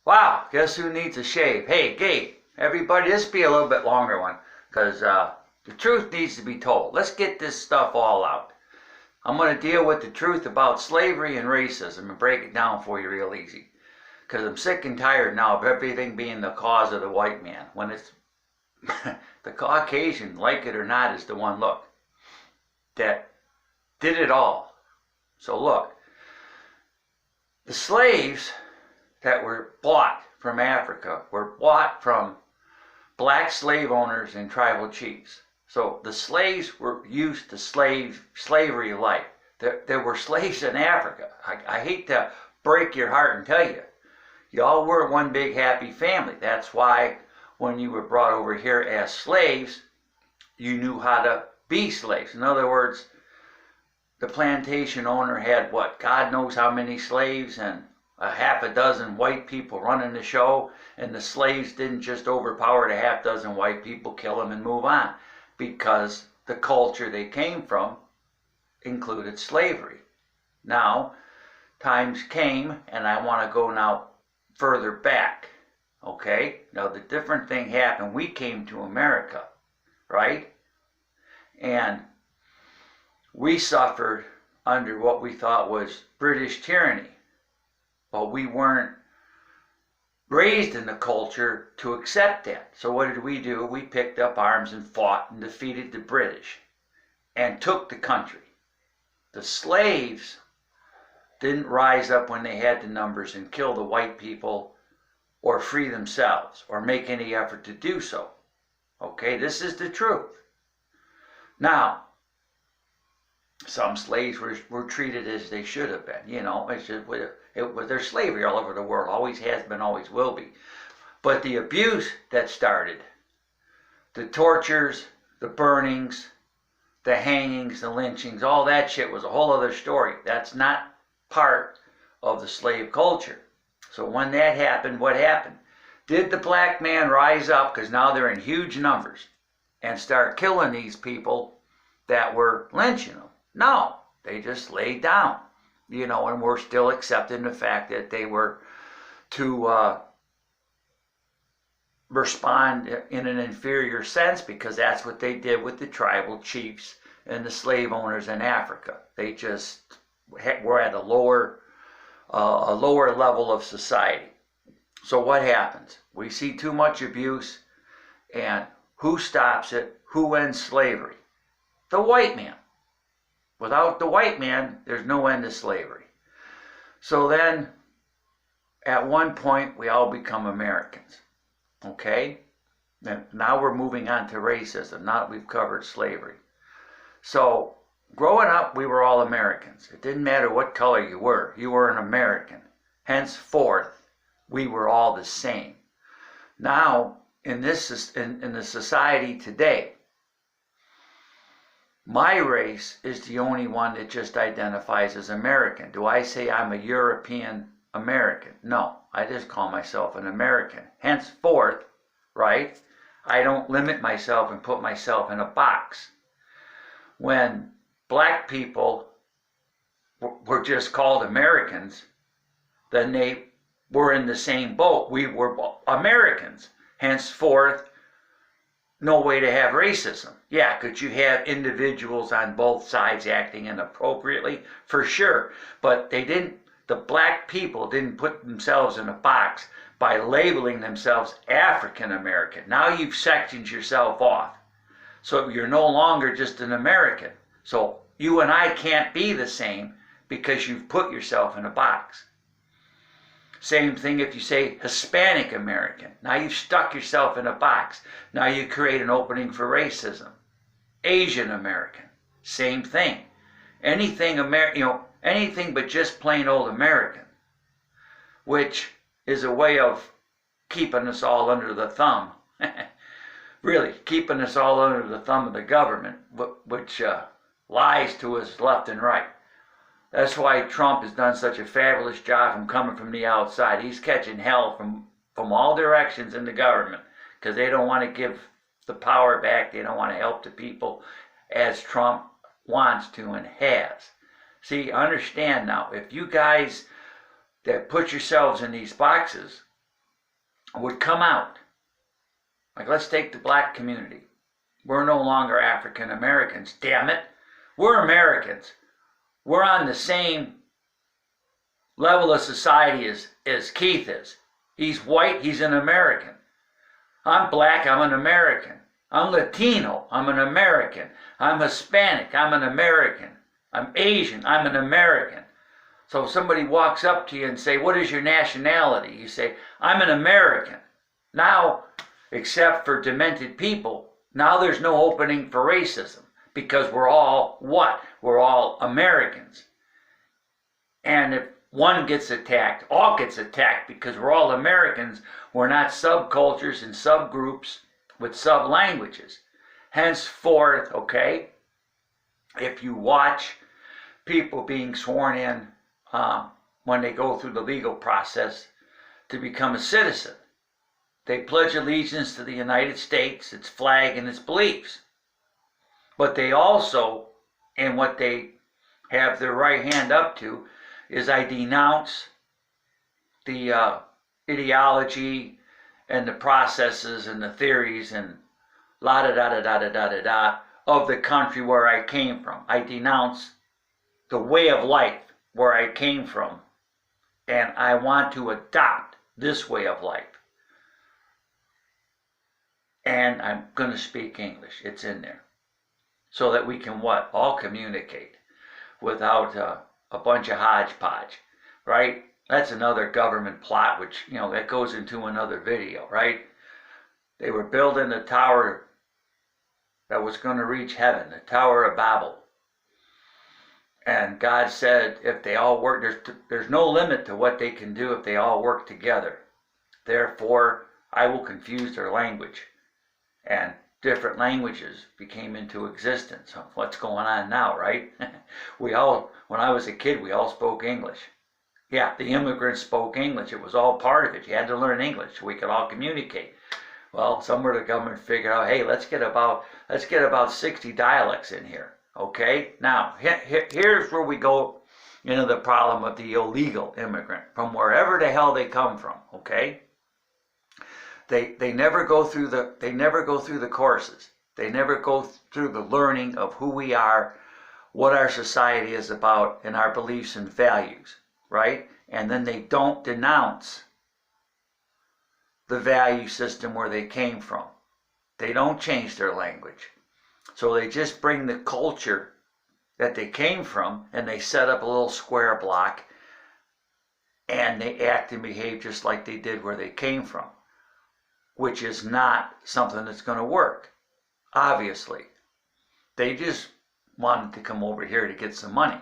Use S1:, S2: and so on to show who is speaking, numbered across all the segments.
S1: Wow, guess who needs a shave? Hey, Gabe, everybody, this be a little bit longer one because the truth needs to be told. Let's get this stuff all out. I'm going to deal with the truth about slavery and racism and break it down for you real easy. Because I'm sick and tired now of everything being the cause of the white man. When it's the Caucasian, like it or not, is the one, look, that did it all. So look, the slaves that were bought from Africa were bought from black slave owners and tribal chiefs. So the slaves were used to slavery life. There were slaves in Africa. I hate to break your heart and tell you, y'all were one big happy family. That's why when you were brought over here as slaves, you knew how to be slaves. In other words, the plantation owner had what? God knows how many slaves and a half a dozen white people running the show, and the slaves didn't just overpower the half dozen white people, kill them, and move on, because the culture they came from included slavery. Now, times came, and I want to go now further back. Okay? Now, the different thing happened. We came to America, right? And we suffered under what we thought was British tyranny. But we weren't raised in the culture to accept that. So what did we do? We picked up arms and fought and defeated the British and took the country. The slaves didn't rise up when they had the numbers and kill the white people or free themselves or make any effort to do so. Okay, this is the truth. Now, some slaves were treated as they should have been. You know, it's just, there's slavery all over the world. Always has been, always will be. But the abuse that started, the tortures, the burnings, the hangings, the lynchings, all that shit was a whole other story. That's not part of the slave culture. So when that happened, what happened? Did the black man rise up, because now they're in huge numbers, and start killing these people that were lynching them? No, they just laid down, you know, and we're still accepting the fact that they were to respond in an inferior sense, because that's what they did with the tribal chiefs and the slave owners in Africa. They just were at a lower level of society. So what happens? We see too much abuse, and who stops it? Who ends slavery? The white man. Without the white man, there's no end to slavery. So then, at one point, we all become Americans. Okay? And now we're moving on to racism. Now that we've covered slavery. So, growing up, we were all Americans. It didn't matter what color you were. You were an American. Henceforth, we were all the same. Now, in the society today, my race is the only one that just identifies as American. Do I say I'm a European American? No, I just call myself an American. Henceforth, right, I don't limit myself and put myself in a box. When black people were just called Americans, then they were in the same boat. We were Americans. Henceforth, no way to have racism. Yeah, could you have individuals on both sides acting inappropriately? For sure. But the black people didn't put themselves in a box by labeling themselves African American. Now you've sectioned yourself off. So you're no longer just an American. So you and I can't be the same because you've put yourself in a box. Same thing if you say Hispanic American. Now you've stuck yourself in a box. Now you create an opening for racism. Asian American, same thing. Anything anything but just plain old American, which is a way of keeping us all under the thumb. Really, keeping us all under the thumb of the government, which lies to us left and right. That's why Trump has done such a fabulous job from coming from the outside. He's catching hell from all directions in the government because they don't want to give the power back. They don't want to help the people as Trump wants to and has. See, understand now, if you guys that put yourselves in these boxes would come out. Like, let's take the black community. We're no longer African Americans, damn it. We're Americans. We're on the same level of society as Keith is. He's white, he's an American. I'm black, I'm an American. I'm Latino, I'm an American. I'm Hispanic, I'm an American. I'm Asian, I'm an American. So if somebody walks up to you and say, what is your nationality? You say, I'm an American. Now, except for demented people, now there's no opening for racism because we're all what? We're all Americans. And if one gets attacked, all gets attacked because we're all Americans. We're not subcultures and subgroups with sub-languages. Henceforth, okay, if you watch people being sworn in when they go through the legal process to become a citizen, they pledge allegiance to the United States, its flag, and its beliefs. But they also, and what they have their right hand up to, is I denounce the ideology and the processes and the theories and la da da da da da da da da of the country where I came from. I denounce the way of life where I came from, and I want to adopt this way of life. And I'm going to speak English. It's in there. So that we can what? All communicate without a bunch of hodgepodge, right? That's another government plot, which, that goes into another video, right? They were building a tower that was going to reach heaven, the Tower of Babel. And God said, if they all work, there's no limit to what they can do if they all work together. Therefore, I will confuse their language. And different languages became into existence. What's going on now, right? When I was a kid, we all spoke English. Yeah, the immigrants spoke English. It was all part of it. You had to learn English so we could all communicate. Well, somewhere the government figured out, hey, let's get about 60 dialects in here. Okay? Now, here's where we go into the problem of the illegal immigrant from wherever the hell they come from. Okay? They never go through the courses. They never go through the learning of who we are, what our society is about, and our beliefs and values, right? And then they don't denounce the value system where they came from. They don't change their language. So they just bring the culture that they came from and they set up a little square block and they act and behave just like they did where they came from, which is not something that's going to work, obviously. They just wanted to come over here to get some money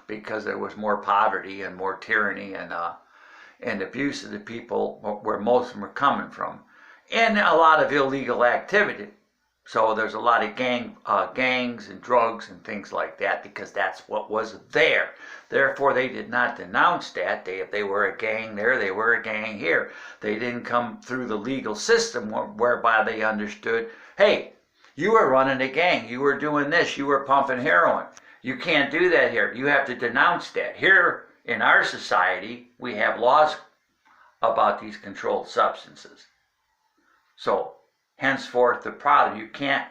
S1: because there was more poverty and more tyranny and abuse of the people where most of them are coming from, and a lot of illegal activity. So there's a lot of gangs and drugs and things like that because that's what was there. Therefore, they did not denounce that. If they were a gang there, they were a gang here. They didn't come through the legal system whereby they understood, hey, you were running a gang. You were doing this. You were pumping heroin. You can't do that here. You have to denounce that. Here in our society, we have laws about these controlled substances. So, henceforth, the problem, you can't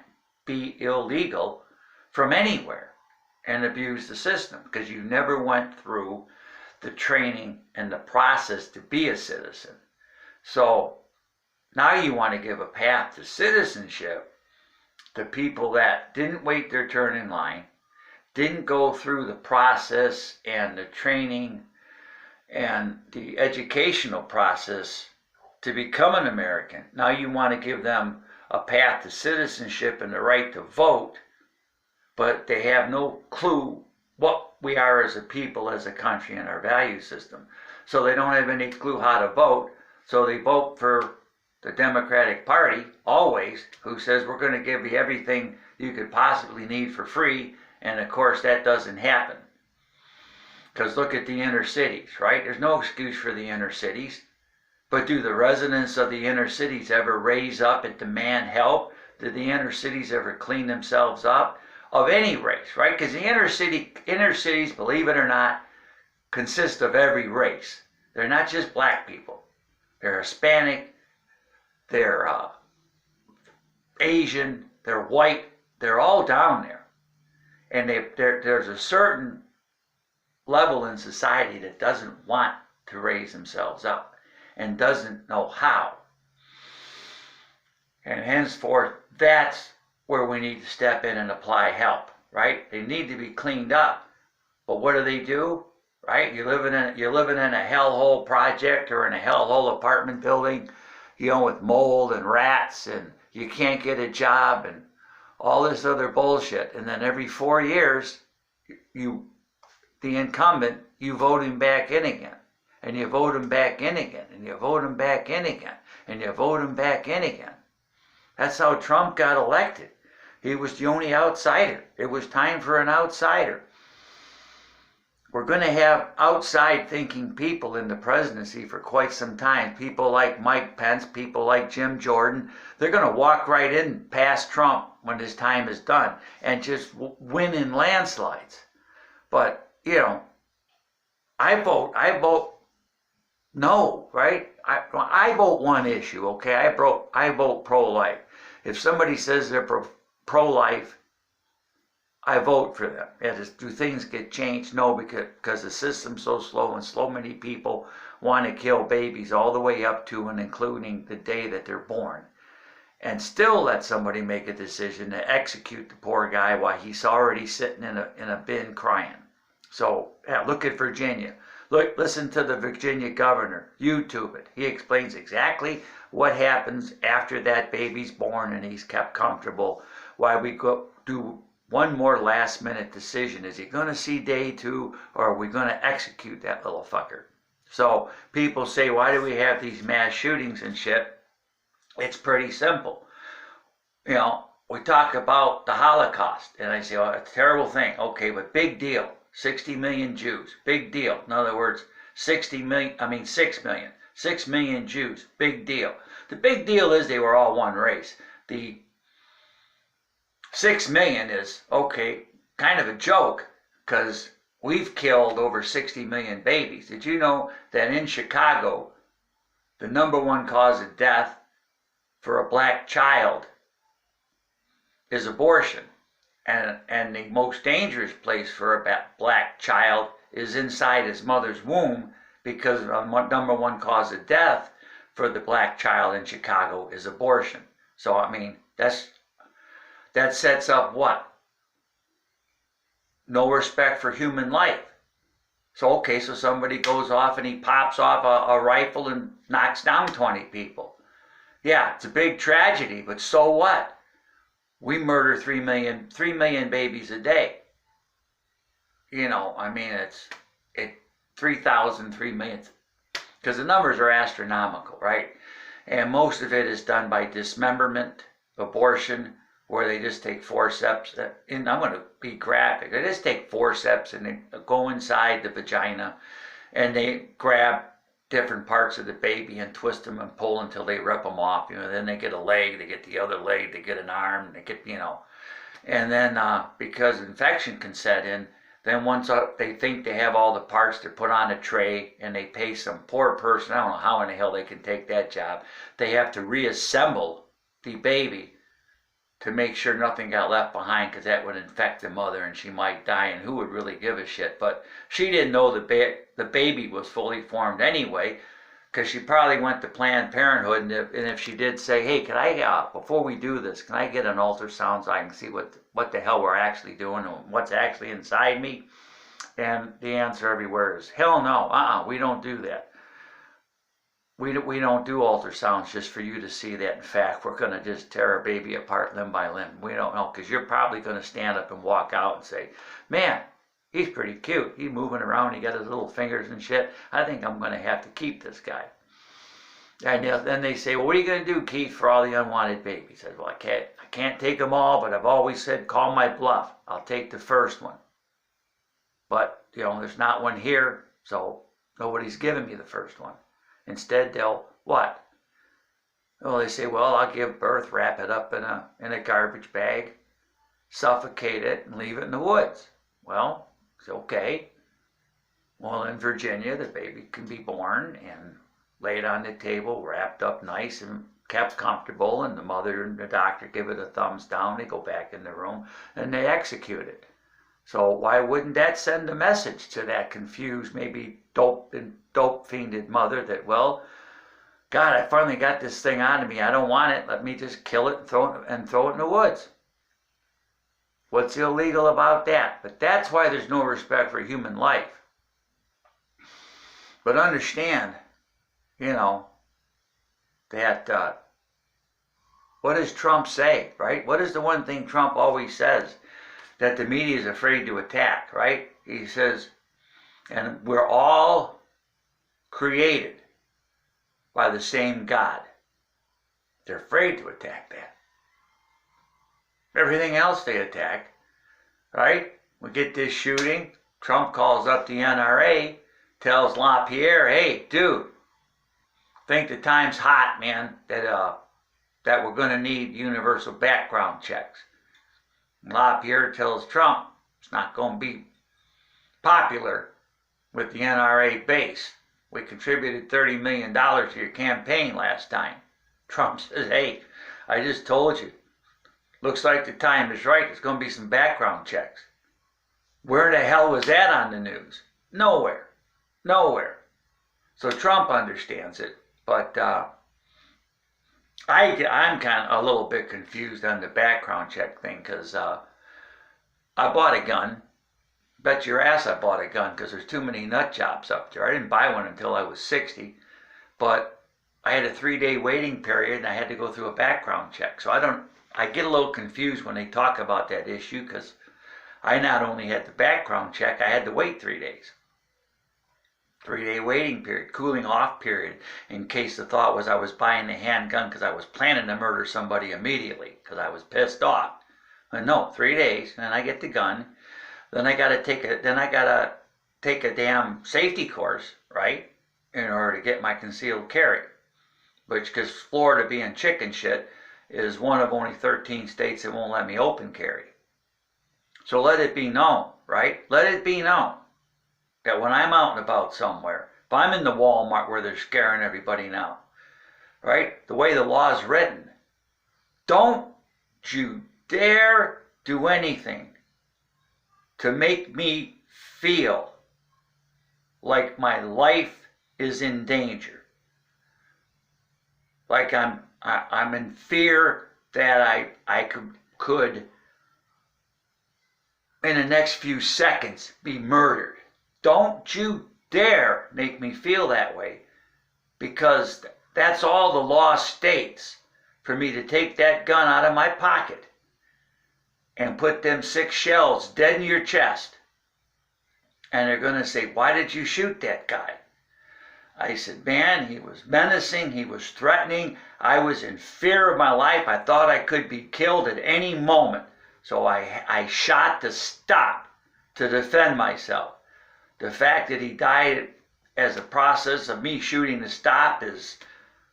S1: be illegal from anywhere and abuse the system because you never went through the training and the process to be a citizen. So now you want to give a path to citizenship to people that didn't wait their turn in line, didn't go through the process and the training and the educational process to become an American. Now you want to give them a path to citizenship and the right to vote, but they have no clue what we are as a people, as a country, and our value system. So they don't have any clue how to vote, so they vote for the Democratic Party, always, who says we're going to give you everything you could possibly need for free, and of course that doesn't happen. Because look at the inner cities, right? There's no excuse for the inner cities. But do the residents of the inner cities ever raise up and demand help? Do the inner cities ever clean themselves up? Of any race, right? Because the inner cities, believe it or not, consist of every race. They're not just black people. they're Hispanic, they're Asian, they're white, they're all down there. And there's a certain level in society that doesn't want to raise themselves up and doesn't know how. And henceforth, that's where we need to step in and apply help, right? They need to be cleaned up. But what do? Right? You're living in a hellhole project or in a hellhole apartment building, with mold and rats, and you can't get a job and all this other bullshit. And then every 4 years, the incumbent, you vote him back in again. And you vote him back in again. And you vote him back in again. And you vote him back in again. That's how Trump got elected. He was the only outsider. It was time for an outsider. We're going to have outside thinking people in the presidency for quite some time. People like Mike Pence, people like Jim Jordan. They're going to walk right in past Trump when his time is done and just win in landslides. But, I vote no, right? I vote one issue, okay? I vote pro-life. If somebody says they're pro-life, I vote for them. Do things get changed? No, because the system's so slow and so many people want to kill babies all the way up to and including the day that they're born. And still let somebody make a decision to execute the poor guy while he's already sitting in a bin crying. So, look at Virginia. Listen to the Virginia governor. YouTube it. He explains exactly what happens after that baby's born and he's kept comfortable. Why we go do one more last minute decision. Is he going to see day 2 or are we going to execute that little fucker? So people say, why do we have these mass shootings and shit? It's pretty simple. We talk about the Holocaust and I say, oh, it's a terrible thing. Okay, but big deal. 60 million Jews. Big deal. In other words, 6 million. 6 million Jews. Big deal. The big deal is they were all one race. The 6 million is, okay, kind of a joke because we've killed over 60 million babies. Did you know that in Chicago, the #1 cause of death for a black child is abortion? And the most dangerous place for a black child is inside his mother's womb because the #1 cause of death for the black child in Chicago is abortion. So, that sets up what? No respect for human life. So somebody goes off and he pops off a rifle and knocks down 20 people. Yeah, it's a big tragedy, but so what? We murder 3 million babies a day. It's 3,000, 3 million, because the numbers are astronomical, right? And most of it is done by dismemberment, abortion, where they just take forceps, and I'm going to be graphic, they just take forceps and they go inside the vagina and they grab different parts of the baby and twist them and pull until they rip them off. Then they get a leg, they get the other leg, they get an arm, they get, and then because infection can set in, then once they think they have all the parts, they're put on a tray and they pay some poor person, I don't know how in the hell they can take that job, they have to reassemble the baby to make sure nothing got left behind, because that would infect the mother and she might die, and who would really give a shit? But she didn't know the baby was fully formed anyway, because she probably went to Planned Parenthood, and if she did say, hey, can I, before we do this, can I get an ultrasound so I can see what the hell we're actually doing and what's actually inside me? And the answer everywhere is, hell no, we don't do that. We don't do ultrasounds just for you to see that. In fact, we're going to just tear a baby apart limb by limb. We don't know, because you're probably going to stand up and walk out and say, man, he's pretty cute. He's moving around. He got his little fingers and shit. I think I'm going to have to keep this guy. And then they say, well, what are you going to do, Keith, for all the unwanted babies? I said, well, I can't take them all, but I've always said, call my bluff. I'll take the first one. But, there's not one here, so nobody's giving me the first one. Instead, they'll what? Well, they say, well, I'll give birth, wrap it up in a garbage bag, suffocate it, and leave it in the woods. Well, it's okay. Well, in Virginia, the baby can be born, and laid on the table, wrapped up nice and kept comfortable, and the mother and the doctor give it a thumbs down. They go back in the room and they execute it. So why wouldn't that send a message to that confused, maybe dope fiended mother that, well, God, I finally got this thing onto me. I don't want it. Let me just kill it and throw it in the woods. What's illegal about that? But that's why there's no respect for human life. But understand, that what does Trump say, right? What is the one thing Trump always says that the media is afraid to attack, right? He says, and we're all created by the same God. They're afraid to attack that. Everything else they attack, right? We get this shooting. Trump calls up the NRA, tells LaPierre, hey, dude, think the time's hot, man, that we're going to need universal background checks. LaPierre tells Trump it's not going to be popular with the NRA base. We contributed $30 million to your campaign last time. Trump says, hey, I just told you. Looks like the time is right. There's going to be some background checks. Where the hell was that on the news? Nowhere. Nowhere. So Trump understands it. But I'm kind of a little bit confused on the background check thing because I bought a gun. Bet your ass I bought a gun because there's too many nut jobs up there. I didn't buy one until I was 60. But I had a 3-day waiting period and I had to go through a background check. So I get a little confused when they talk about that issue because I not only had the background check, I had to wait 3 days. 3-day waiting period, cooling off period, in case the thought was I was buying a handgun because I was planning to murder somebody immediately because I was pissed off. But no, 3 days, and then I get the gun. Then I gotta take a damn safety course, right, in order to get my concealed carry. Which, because Florida being chicken shit, is one of only 13 states that won't let me open carry. So let it be known, right? Let it be known that when I'm out and about somewhere, if I'm in the Walmart where they're scaring everybody now, right? The way the law is written, don't you dare do anything to make me feel like my life is in danger. Like I'm in fear that I could in the next few seconds be murdered. Don't you dare make me feel that way, because that's all the law states, for me to take that gun out of my pocket and put them 6 shells dead in your chest. And they're going to say, why did you shoot that guy? I said, man, he was menacing, he was threatening, I was in fear of my life, I thought I could be killed at any moment. So I shot to stop, to defend myself. The fact that he died as a process of me shooting to stop is,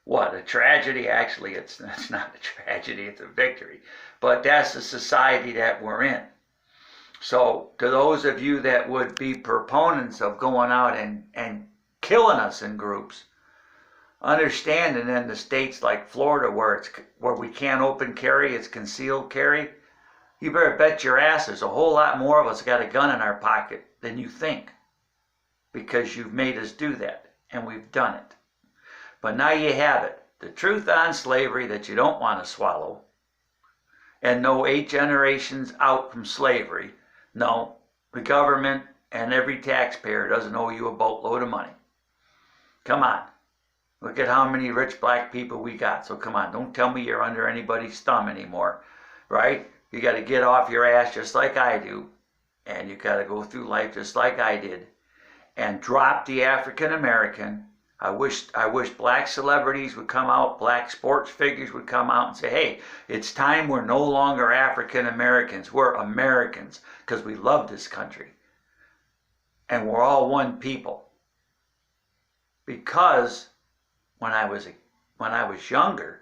S1: what, a tragedy? Actually, it's not a tragedy, it's a victory. But that's the society that we're in. So to those of you that would be proponents of going out and killing us in groups, understanding in the states like Florida where we can't open carry, it's concealed carry, you better bet your ass there's a whole lot more of us got a gun in our pocket than you think, because you've made us do that, and we've done it. But now you have it, the truth on slavery that you don't want to swallow, and no 8 generations out from slavery. No, the government and every taxpayer doesn't owe you a boatload of money. Come on. Look at how many rich black people we got. So come on, don't tell me you're under anybody's thumb anymore, right? You got to get off your ass just like I do, and you got to go through life just like I did, and drop the African American. I wish black celebrities would come out, black sports figures would come out and say, hey, it's time we're no longer African Americans, we're Americans, because we love this country. And we're all one people. Because when I was younger,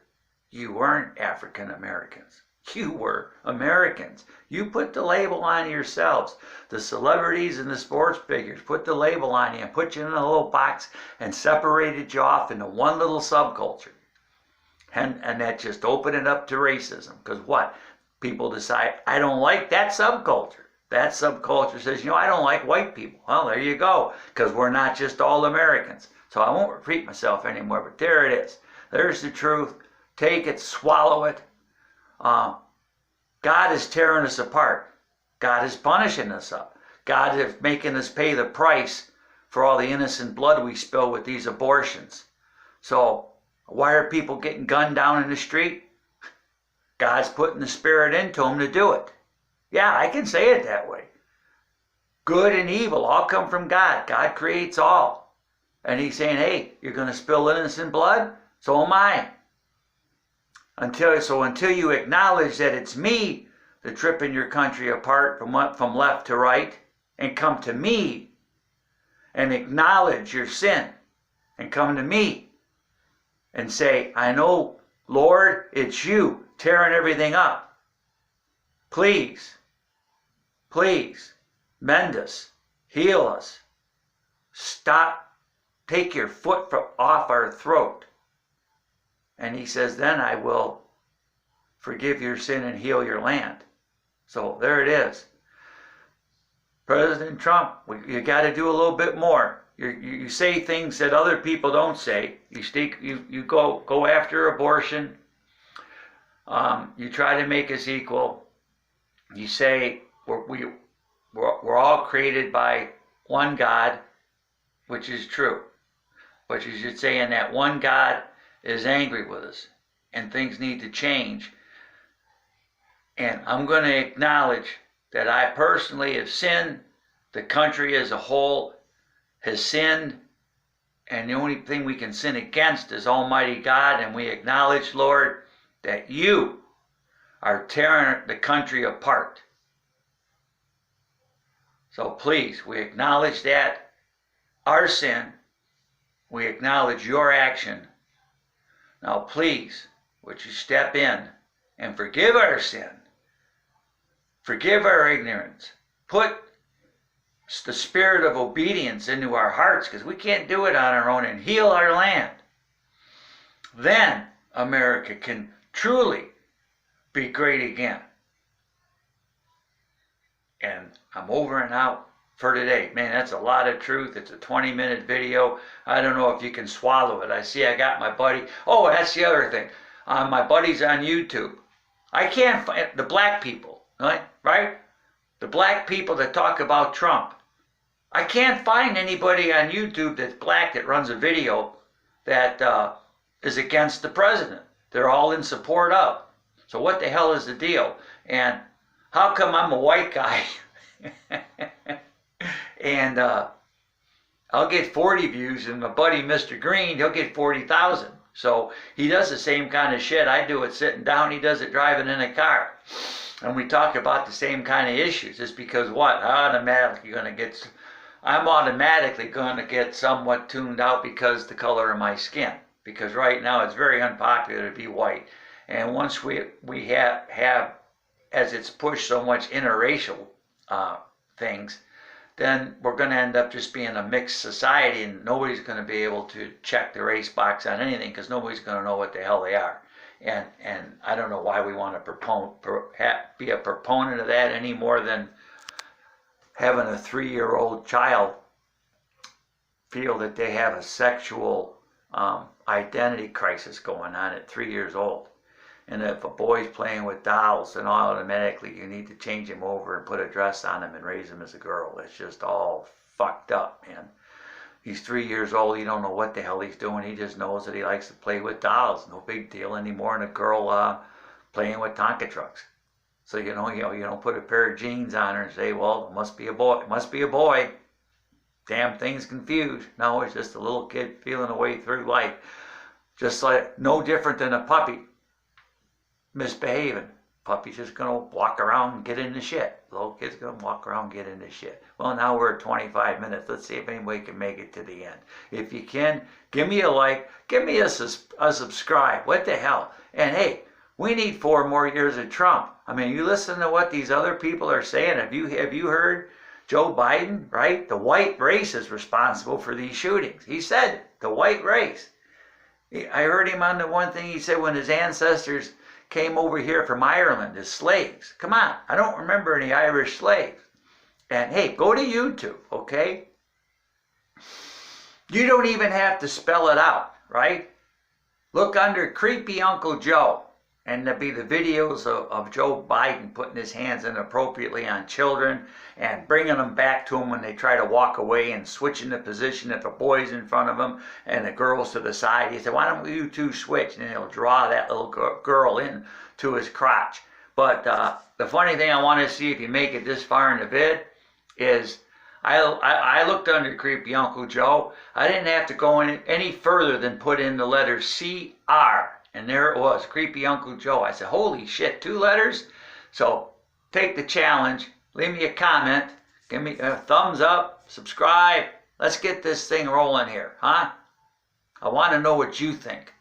S1: you weren't African Americans. You were Americans. You put the label on yourselves. The celebrities and the sports figures put the label on you and put you in a little box and separated you off into one little subculture. And that just opened it up to racism. Because what? People decide, I don't like that subculture. That subculture says, I don't like white people. Well, there you go. Because we're not just all Americans. So I won't repeat myself anymore, but there it is. There's the truth. Take it, swallow it. God is tearing us apart. God is punishing us up. God is making us pay the price for all the innocent blood we spill with these abortions. So why are people getting gunned down in the street? God's putting the spirit into them to do it. Yeah, I can say it that way. Good and evil all come from God. God creates all. And he's saying, hey, you're going to spill innocent blood? So am I. Until you acknowledge that it's me that's ripping your country apart from left to right, and come to me and acknowledge your sin and come to me and say, I know, Lord, it's you tearing everything up. Please, please, mend us, heal us. Stop, take your foot off our throat. And he says, then I will forgive your sin and heal your land. So there it is. President Trump, you got to do a little bit more. You say things that other people don't say. You go after abortion. You try to make us equal. You say we're all created by one God, which is true. But you should say, and that one God is angry with us, and things need to change. And I'm going to acknowledge that I personally have sinned. The country as a whole has sinned. And the only thing we can sin against is Almighty God. And we acknowledge, Lord, that you are tearing the country apart. So please, we acknowledge that, our sin. We acknowledge your action. Now please, would you step in and forgive our sin? Forgive our ignorance. Put the spirit of obedience into our hearts, because we can't do it on our own, and heal our land. Then America can truly be great again. And I'm over and out for today. Man, that's a lot of truth. It's a 20-minute video. I don't know if you can swallow it. I see I got my buddy. Oh, that's the other thing. My buddy's on YouTube. I can't find the black people, right? The black people that talk about Trump. I can't find anybody on YouTube that's black that runs a video that is against the president. They're all in support of. So what the hell is the deal? And how come I'm a white guy and I'll get 40 views, and my buddy Mr. Green, he'll get 40,000. So he does the same kind of shit. I do it sitting down, he does it driving in a car. And we talk about the same kind of issues. It's because what? I'm automatically going to get somewhat tuned out because the color of my skin. Because right now it's very unpopular to be white. And once we have as it's pushed so much interracial things, then we're going to end up just being a mixed society, and nobody's going to be able to check the race box on anything, because nobody's going to know what the hell they are. And I don't know why we want to be a proponent of that any more than having a 3-year-old child feel that they have a sexual identity crisis going on at 3 years old. And if a boy's playing with dolls, then automatically you need to change him over and put a dress on him and raise him as a girl. It's just all fucked up, man. He's 3 years old. He don't know what the hell he's doing. He just knows that he likes to play with dolls. No big deal anymore. And a girl playing with Tonka trucks. So you don't put a pair of jeans on her and say, well, it must be a boy. It must be a boy. Damn thing's confused. No, it's just a little kid feeling a way through life. Just like no different than a puppy misbehaving. Puppy's just going to walk around and get into shit. The little kid's going to walk around and get into shit. Well, now we're at 25 minutes. Let's see if anybody can make it to the end. If you can, give me a like. Give me a subscribe. What the hell? And hey, We need 4 more years of Trump. I mean, you listen to what these other people are saying. Have you heard Joe Biden, right? The white race is responsible for these shootings. He said the white race. I heard him on the one thing he said when his ancestors came over here from Ireland as slaves. Come on, I don't remember any Irish slaves. And hey, go to YouTube, okay? You don't even have to spell it out, right? Look under Creepy Uncle Joe, and there'll be the videos of Joe Biden putting his hands inappropriately on children and bringing them back to him when they try to walk away and switching the position if a boy's in front of him and the girl's to the side. He said, why don't you two switch? And he'll draw that little girl in to his crotch. But the funny thing I want to see if you make it this far in the vid is I looked under Creepy Uncle Joe. I didn't have to go any further than put in the letter CR. And there it was, Creepy Uncle Joe. I said, holy shit, 2 letters? So take the challenge. Leave me a comment. Give me a thumbs up. Subscribe. Let's get this thing rolling here, huh? I want to know what you think.